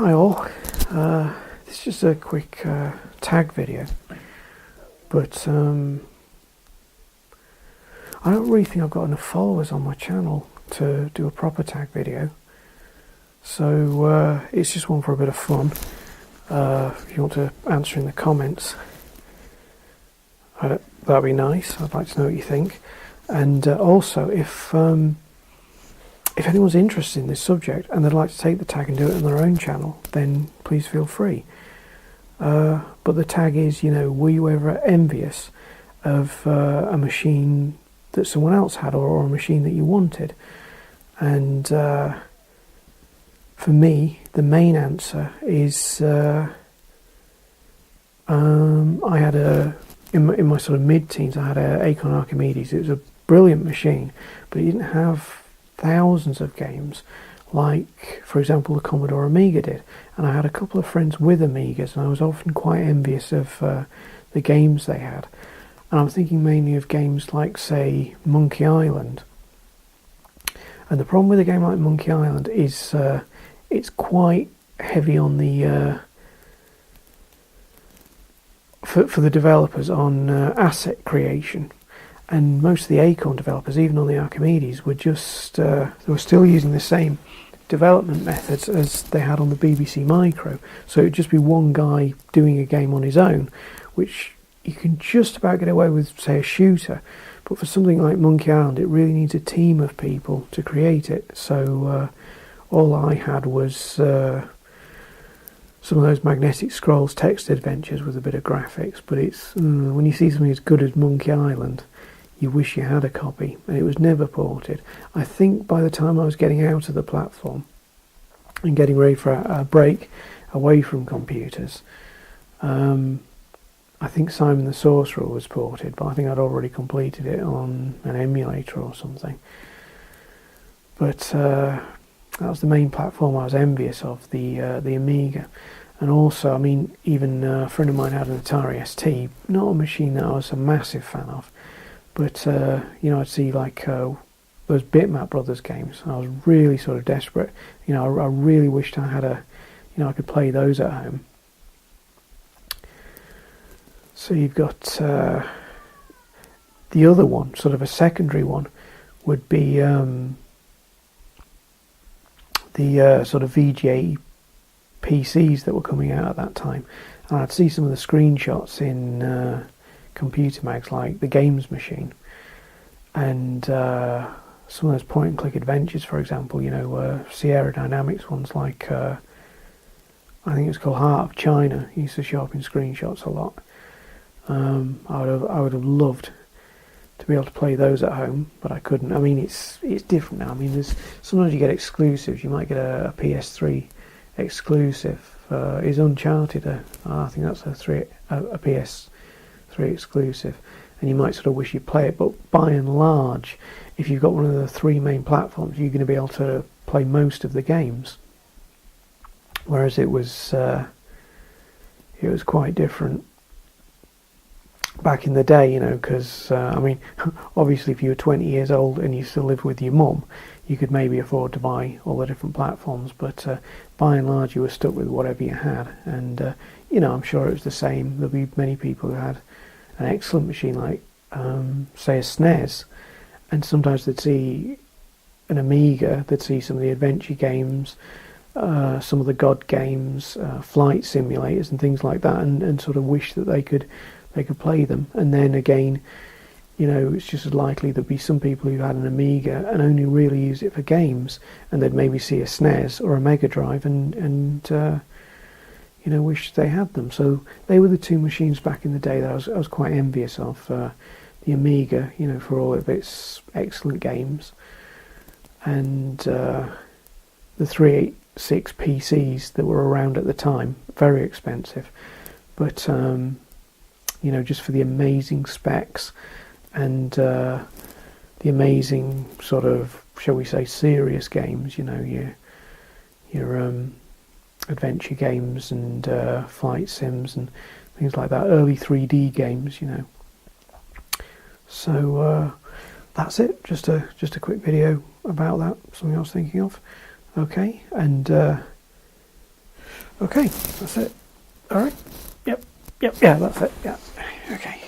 Hi all, this is just a quick tag video, but I don't really think I've got enough followers on my channel to do a proper tag video, so it's just one for a bit of fun. If you want to answer in the comments, that'd be nice. I'd like to know what you think, and also if anyone's interested in this subject and they'd like to take the tag and do it on their own channel, then please feel free. But the tag is, were you ever envious of a machine that someone else had, or a machine that you wanted? And for me, the main answer is I had in my sort of mid-teens, I had a Acorn Archimedes. It was a brilliant machine, but it didn't have thousands of games like, for example, the Commodore Amiga did. And I had a couple of friends with Amigas, and I was often quite envious of the games they had. And I'm thinking mainly of games like, say, Monkey Island. And the problem with a game like Monkey Island is it's quite heavy on the for the developers on asset creation. And most of the Acorn developers, even on the Archimedes, were just they were still using the same development methods as they had on the BBC Micro. So it'd just be one guy doing a game on his own, which you can just about get away with, say, a shooter. But for something like Monkey Island, it really needs a team of people to create it. So all I had was some of those Magnetic Scrolls text adventures with a bit of graphics. But it's when you see something as good as Monkey Island, you wish you had a copy, and it was never ported. I think by the time I was getting out of the platform and getting ready for a break away from computers, I think Simon the Sorcerer was ported, but I think I'd already completed it on an emulator or something. But that was the main platform I was envious of, the Amiga. And also, I mean, even a friend of mine had an Atari ST, not a machine that I was a massive fan of. But, I'd see like those Bitmap Brothers games. I was really sort of desperate. I really wished I had I could play those at home. So you've got the other one, sort of a secondary one, would be the sort of VGA PCs that were coming out at that time. And I'd see some of the screenshots in computer mags like the Games Machine, and some of those point and click adventures, for example, Sierra Dynamics ones like I think it's called Heart of China used to show up in screenshots a lot. I would have loved to be able to play those at home, but I couldn't. I mean, it's different now. I mean, sometimes you get exclusives. You might get a PS3 exclusive. Is Uncharted I think that's a PS3 exclusive, and you might sort of wish you'd play it, but by and large, if you've got one of the three main platforms, you're going to be able to play most of the games, whereas it was quite different back in the day, because I mean, obviously if you were 20 years old and you still lived with your mum, you could maybe afford to buy all the different platforms, but by and large you were stuck with whatever you had. And I'm sure it was the same. There'll be many people who had an excellent machine like say a SNES, and sometimes they'd see an Amiga, they'd see some of the adventure games, some of the God games, flight simulators and things like that, and sort of wish that they could play them. And then again, it's just as likely there'd be some people who had an Amiga and only really use it for games, and they'd maybe see a SNES or a Mega Drive and wish they had them. So they were the two machines back in the day that I was quite envious of. The Amiga, for all of its excellent games, and the 386 PCs that were around at the time, very expensive, but just for the amazing specs and the amazing sort of, shall we say, serious games, your adventure games and flight sims and things like that, early 3D games, So that's it. Just a quick video about that. Something I was thinking of. Okay, and Okay, that's it. All right. Yep. Yeah, that's it. Yeah. Okay.